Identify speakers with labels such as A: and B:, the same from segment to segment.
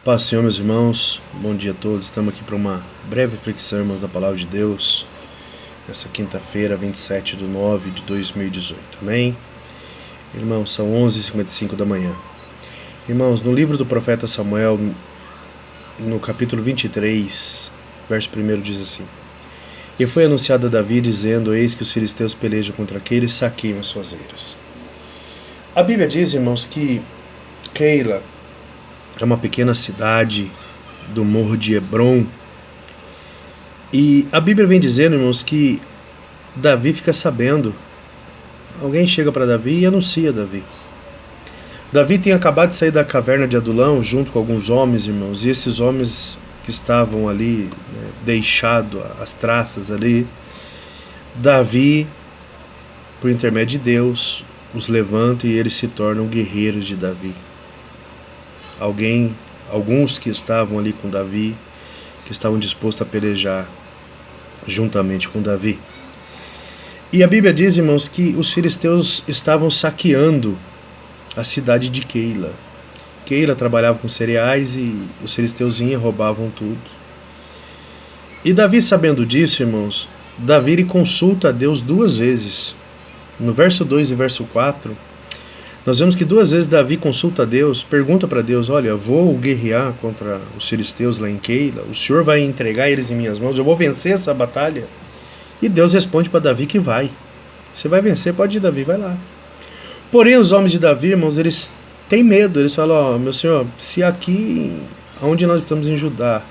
A: Paz, Senhor, meus irmãos, bom dia a todos. Estamos aqui para uma breve reflexão, irmãos, da Palavra de Deus, nessa quinta-feira, 27/9/2018, amém? Irmãos, são 11h55 da manhã. Irmãos, no livro do profeta Samuel, no capítulo 23, verso 1 diz assim: E foi anunciado a Davi, dizendo: Eis que os filisteus pelejam contra aquele e saqueiam as suas eiras. A Bíblia diz, irmãos, que Keila é uma pequena cidade do Morro de Hebron. E a Bíblia vem dizendo, irmãos, que Davi fica sabendo. Alguém chega para Davi e anuncia Davi. Davi tem acabado de sair da caverna de Adulão junto com alguns homens, irmãos. E esses homens que estavam ali, deixado as traças ali, Davi, por intermédio de Deus, os levanta e eles se tornam guerreiros de Davi. Alguns que estavam ali com Davi, que estavam dispostos a pelejar juntamente com Davi. E a Bíblia diz, irmãos, que os filisteus estavam saqueando a cidade de Keila. Keila trabalhava com cereais e os filisteus vinham e roubavam tudo. E Davi, sabendo disso, irmãos, Davi ele consulta a Deus duas vezes. No verso 2 e verso 4, nós vemos que duas vezes Davi consulta a Deus, pergunta para Deus: olha, vou guerrear contra os filisteus lá em Keila, o Senhor vai entregar eles em minhas mãos, eu vou vencer essa batalha? E Deus responde para Davi que vai. Você vai vencer, pode ir, Davi, vai lá. Porém, os homens de Davi, irmãos, eles têm medo, eles falam: meu senhor, se aqui, onde nós estamos em Judá,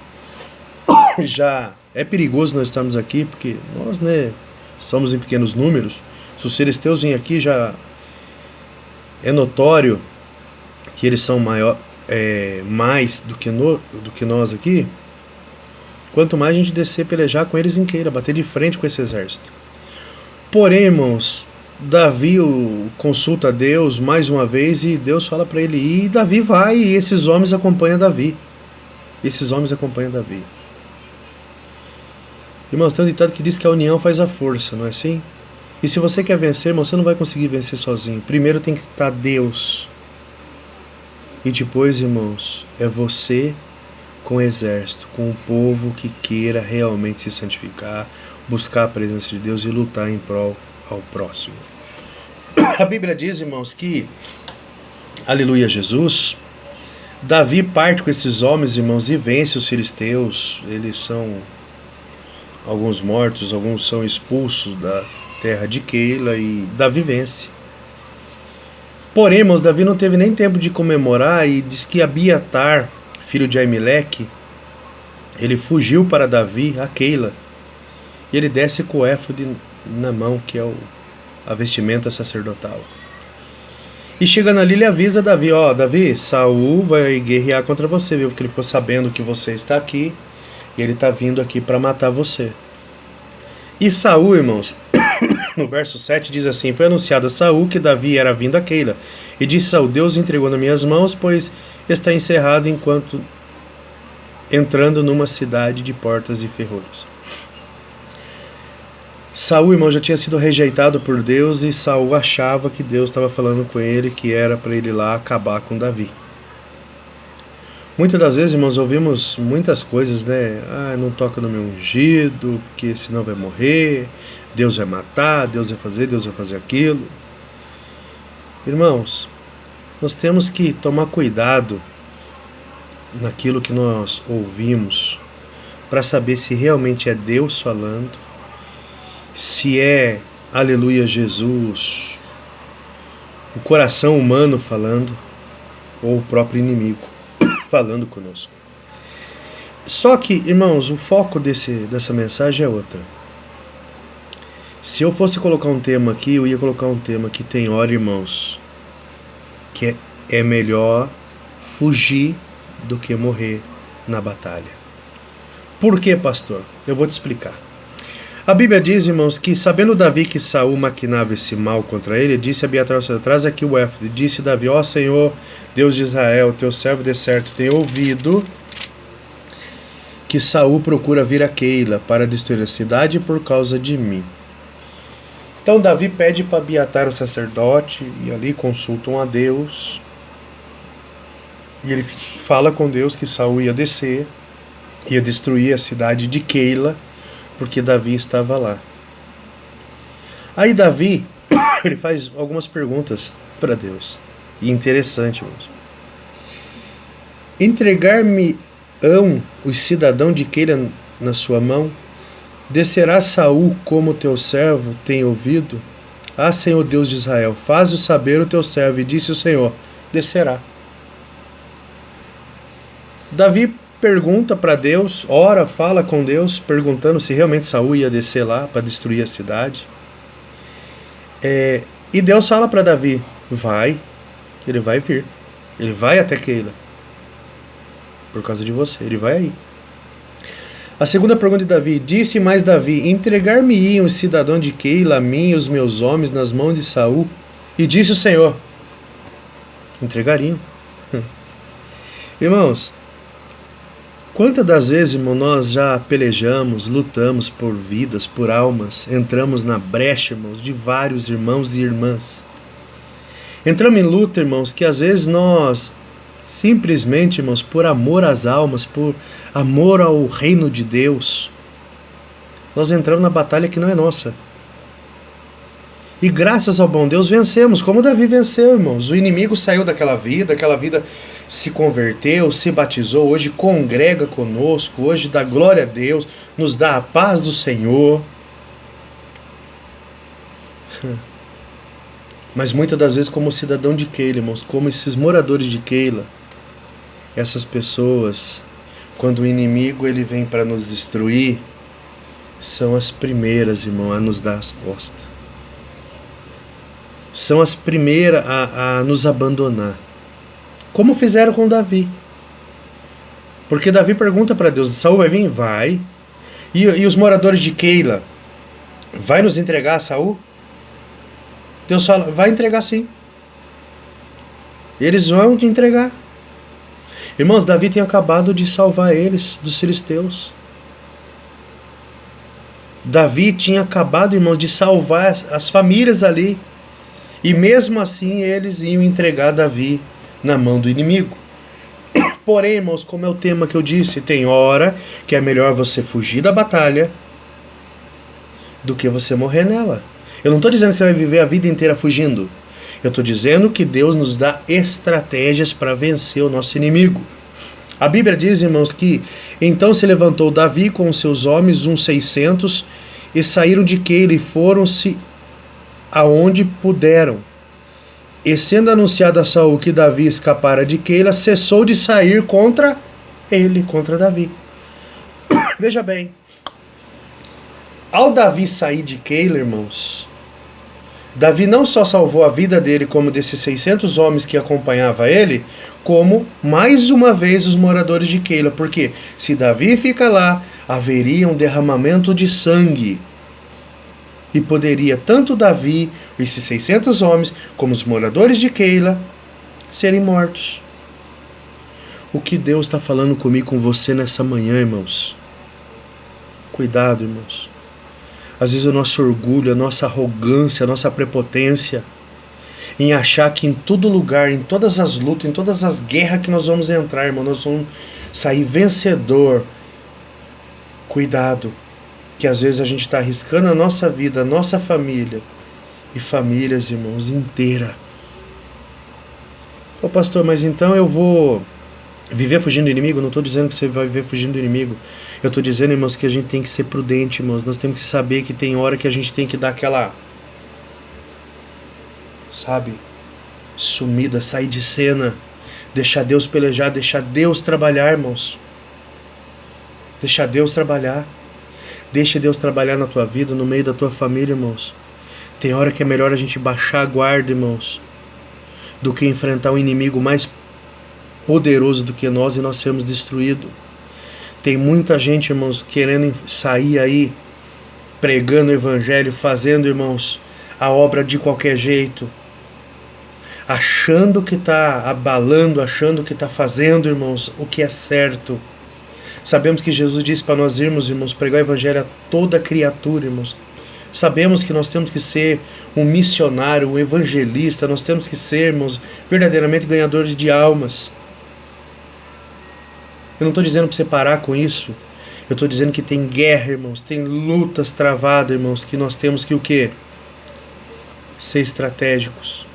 A: já é perigoso nós estarmos aqui, porque nós, somos em pequenos números, se os filisteus vêm aqui já é notório que eles são mais do que nós aqui. Quanto mais a gente descer, pelejar com eles em Keila, bater de frente com esse exército. Porém, irmãos, Davi consulta a Deus mais uma vez e Deus fala para ele ir, e Davi vai, e esses homens acompanham Davi. Irmãos, tem um ditado que diz que a união faz a força, não é assim? E se você quer vencer, irmão, você não vai conseguir vencer sozinho. Primeiro tem que estar Deus. E depois, irmãos, é você com o exército, com o povo que queira realmente se santificar, buscar a presença de Deus e lutar em prol ao próximo. A Bíblia diz, irmãos, que, aleluia Jesus, Davi parte com esses homens, irmãos, e vence os filisteus. Eles são alguns mortos, alguns são expulsos da terra de Keila e Davi vence. Porém, irmãos, Davi não teve nem tempo de comemorar e diz que Abiatar, filho de Aimeleque, ele fugiu para Davi a Keila e ele desce com o éfode na mão, que é a vestimenta sacerdotal. E chegando ali, ele avisa Davi: Davi, Saul vai guerrear contra você, viu? Porque ele ficou sabendo que você está aqui e ele está vindo aqui para matar você. E Saul, irmãos, no verso 7 diz assim: Foi anunciado a Saul que Davi era vindo a Keila. E disse Saul: Deus entregou nas minhas mãos, pois está encerrado enquanto entrando numa cidade de portas e ferrolhos. Saul, irmão, já tinha sido rejeitado por Deus e Saul achava que Deus estava falando com ele que era para ele ir lá acabar com Davi. Muitas das vezes, irmãos, ouvimos muitas coisas, não toca no meu ungido, que senão vai morrer, Deus vai matar, Deus vai fazer aquilo. Irmãos, nós temos que tomar cuidado naquilo que nós ouvimos, para saber se realmente é Deus falando, se é, aleluia Jesus, o coração humano falando, ou o próprio inimigo falando conosco. Só que, irmãos, o foco dessa mensagem é outra. Se eu fosse colocar um tema aqui, eu ia colocar um tema que tem hora, irmãos, que é melhor fugir do que morrer na batalha. Por quê, pastor? Eu vou te explicar. A Bíblia diz, irmãos, que sabendo Davi que Saul maquinava esse mal contra ele, disse a Abiatar: traz aqui o éfode. Disse Davi: Senhor, Deus de Israel, teu servo de certo tem ouvido que Saul procura vir a Keila para destruir a cidade por causa de mim. Então Davi pede para Abiatar, o sacerdote, e ali consultam a Deus. E ele fala com Deus que Saul ia descer, ia destruir a cidade de Keila, porque Davi estava lá. Aí Davi, ele faz algumas perguntas para Deus. E interessante, irmãos. Entregar-me-ão os cidadãos de Keila na sua mão? Descerá Saul como teu servo tem ouvido? Ah, Senhor Deus de Israel, faz-o saber o teu servo. E disse o Senhor, descerá. Davi pergunta para Deus, ora, fala com Deus, perguntando se realmente Saul ia descer lá para destruir a cidade. E Deus fala para Davi, vai, ele vai vir, ele vai até Keila, por causa de você, ele vai aí. A segunda pergunta de Davi, disse mais Davi, entregar-me-iam os cidadãos de Keila, a mim e os meus homens nas mãos de Saul? E disse o Senhor, entregariam. Irmãos, quantas das vezes, irmão, nós já pelejamos, lutamos por vidas, por almas, entramos na brecha, irmãos, de vários irmãos e irmãs. Entramos em luta, irmãos, que às vezes nós, simplesmente, irmãos, por amor às almas, por amor ao reino de Deus, nós entramos na batalha que não é nossa. E graças ao bom Deus vencemos, como Davi venceu, irmãos. O inimigo saiu daquela vida, aquela vida se converteu, se batizou, hoje congrega conosco, hoje dá glória a Deus, nos dá a paz do Senhor. Mas muitas das vezes como cidadão de Keila, irmãos, como esses moradores de Keila, essas pessoas, quando o inimigo ele vem para nos destruir, são as primeiras, irmão, a nos dar as costas. São as primeiras a nos abandonar. Como fizeram com Davi. Porque Davi pergunta para Deus, Saul vai vir? Vai. E os moradores de Keila, vai nos entregar a Saul? Deus fala, vai entregar sim. Eles vão te entregar. Irmãos, Davi tem acabado de salvar eles dos filisteus. Davi tinha acabado, irmãos, de salvar as famílias ali. E mesmo assim eles iam entregar Davi na mão do inimigo. Porém, irmãos, como é o tema que eu disse, tem hora que é melhor você fugir da batalha do que você morrer nela. Eu não estou dizendo que você vai viver a vida inteira fugindo. Eu estou dizendo que Deus nos dá estratégias para vencer o nosso inimigo. A Bíblia diz, irmãos, que então se levantou Davi com os seus homens, uns 600, e saíram de Keila e foram-se aonde puderam. E sendo anunciado a Saul que Davi escapara de Keila, cessou de sair contra ele, contra Davi. Veja bem, ao Davi sair de Keila, irmãos, Davi não só salvou a vida dele como desses 600 homens que acompanhavam ele, como mais uma vez os moradores de Keila, porque se Davi fica lá, haveria um derramamento de sangue. E poderia tanto Davi, esses 600 homens, como os moradores de Keila, serem mortos. O que Deus está falando comigo, com você nessa manhã, irmãos? Cuidado, irmãos. Às vezes o nosso orgulho, a nossa arrogância, a nossa prepotência, em achar que em todo lugar, em todas as lutas, em todas as guerras que nós vamos entrar, irmão, nós vamos sair vencedor. Cuidado. Que às vezes a gente está arriscando a nossa vida, a nossa família e famílias, irmãos, inteira. Ô pastor, mas então eu vou viver fugindo do inimigo? Não estou dizendo que você vai viver fugindo do inimigo. Eu estou dizendo, irmãos, que a gente tem que ser prudente, irmãos. Nós temos que saber que tem hora que a gente tem que dar aquela, sabe, sumida, sair de cena, deixar Deus pelejar, deixar Deus trabalhar, irmãos. Deixar Deus trabalhar. Deixa Deus trabalhar na tua vida, no meio da tua família, irmãos. Tem hora que é melhor a gente baixar a guarda, irmãos, do que enfrentar um inimigo mais poderoso do que nós e nós sermos destruídos. Tem muita gente, irmãos, querendo sair aí, pregando o evangelho, fazendo, irmãos, a obra de qualquer jeito, achando que está abalando, achando que está fazendo, irmãos, o que é certo. Sabemos que Jesus disse para nós irmos, irmãos, pregar o evangelho a toda criatura, irmãos. Sabemos que nós temos que ser um missionário, um evangelista, nós temos que ser, irmãos, verdadeiramente ganhadores de almas. Eu não estou dizendo para você parar com isso. Eu estou dizendo que tem guerra, irmãos, tem lutas travadas, irmãos, que nós temos que o quê? Ser estratégicos.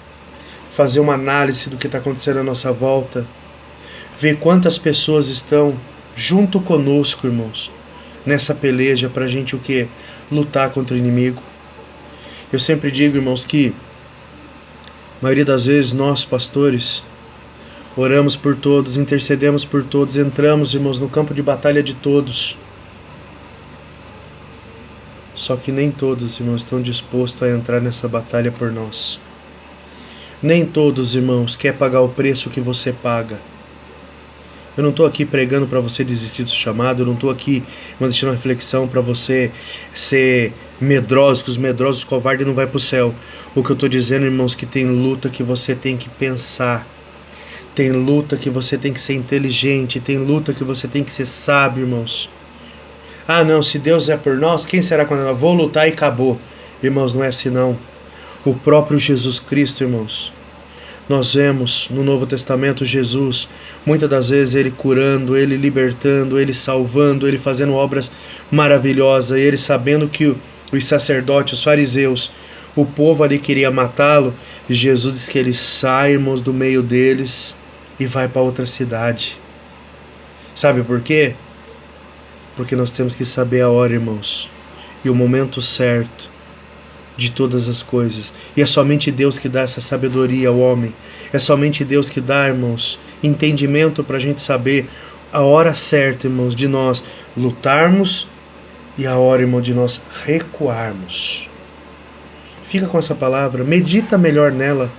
A: Fazer uma análise do que está acontecendo à nossa volta. Ver quantas pessoas estão junto conosco, irmãos, nessa peleja para a gente o quê? Lutar contra o inimigo. Eu sempre digo, irmãos, que a maioria das vezes nós, pastores, oramos por todos, intercedemos por todos, entramos, irmãos, no campo de batalha de todos. Só que nem todos, irmãos, estão dispostos a entrar nessa batalha por nós. Nem todos, irmãos, querem pagar o preço que você paga. Eu não estou aqui pregando para você desistir do chamado, eu não estou aqui deixando uma reflexão para você ser medroso, que os medrosos, covardes não vai para o céu. O que eu estou dizendo, irmãos, que tem luta que você tem que pensar, tem luta que você tem que ser inteligente, tem luta que você tem que ser sábio, irmãos. Ah não, se Deus é por nós, quem será contra nós? Vou lutar e acabou. Irmãos, não é assim não. O próprio Jesus Cristo, irmãos. Nós vemos no Novo Testamento Jesus, muitas das vezes ele curando, ele libertando, ele salvando, ele fazendo obras maravilhosas, e ele sabendo que os sacerdotes, os fariseus, o povo ali queria matá-lo, e Jesus diz que ele sai, irmãos, do meio deles e vai para outra cidade. Sabe por quê? Porque nós temos que saber a hora, irmãos, e o momento certo de todas as coisas. E é somente Deus que dá essa sabedoria ao homem. É somente Deus que dá, irmãos, entendimento para a gente saber a hora certa, irmãos, de nós lutarmos e a hora, irmão, de nós recuarmos. Fica com essa palavra, medita melhor nela.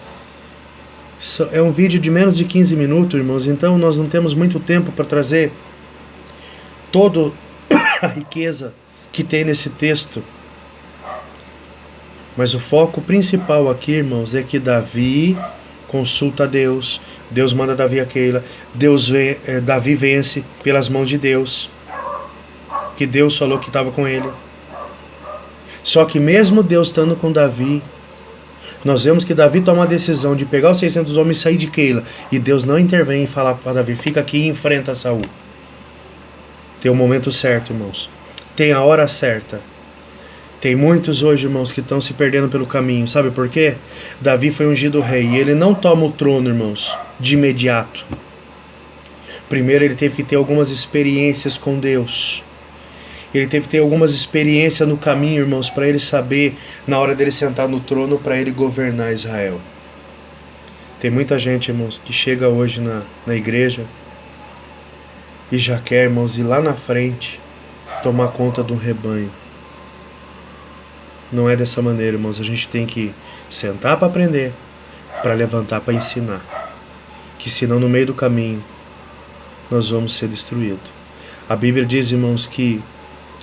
A: É um vídeo de menos de 15 minutos, irmãos, então nós não temos muito tempo para trazer toda a riqueza que tem nesse texto. Mas o foco principal aqui, irmãos, é que Davi consulta a Deus. Deus manda Davi a Keila. Davi vence pelas mãos de Deus. Que Deus falou que estava com ele. Só que mesmo Deus estando com Davi, nós vemos que Davi toma a decisão de pegar os 600 homens e sair de Keila. E Deus não intervém e fala para Davi, fica aqui e enfrenta Saul. Tem o momento certo, irmãos. Tem a hora certa. Tem muitos hoje, irmãos, que estão se perdendo pelo caminho. Sabe por quê? Davi foi ungido rei e ele não toma o trono, irmãos, de imediato. Primeiro ele teve que ter algumas experiências com Deus. Ele teve que ter algumas experiências no caminho, irmãos, para ele saber, na hora dele sentar no trono, para ele governar Israel. Tem muita gente, irmãos, que chega hoje na igreja e já quer, irmãos, ir lá na frente tomar conta de um rebanho. Não é dessa maneira, irmãos. A gente tem que sentar para aprender, para levantar para ensinar. Que senão no meio do caminho nós vamos ser destruídos. A Bíblia diz, irmãos, que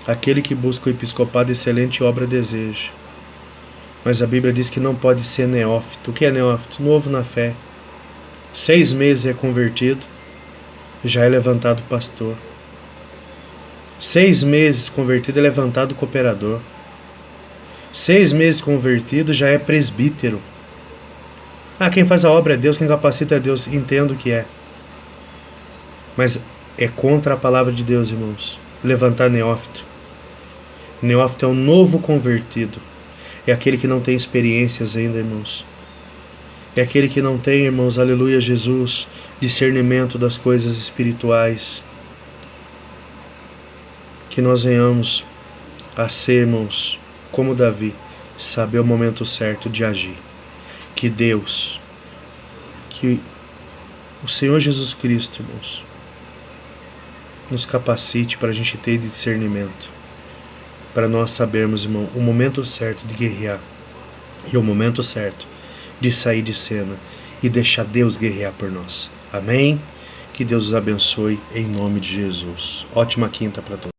A: aquele que busca o episcopado excelente obra deseja. Mas a Bíblia diz que não pode ser neófito. O que é neófito? Novo na fé. 6 meses é convertido, já é levantado pastor. 6 meses convertido é levantado cooperador. 6 meses convertido já é presbítero. Ah, quem faz a obra é Deus, quem capacita é Deus. Entendo que é. Mas é contra a palavra de Deus, irmãos, levantar neófito. Neófito é um novo convertido. É aquele que não tem experiências ainda, irmãos. É aquele que não tem, irmãos, aleluia, Jesus, discernimento das coisas espirituais. Que nós venhamos a ser, irmãos, como Davi, saber o momento certo de agir. Que Deus, que o Senhor Jesus Cristo, irmãos, nos capacite para a gente ter discernimento, para nós sabermos, irmão, o momento certo de guerrear e o momento certo de sair de cena e deixar Deus guerrear por nós. Amém? Que Deus os abençoe em nome de Jesus. Ótima quinta para todos.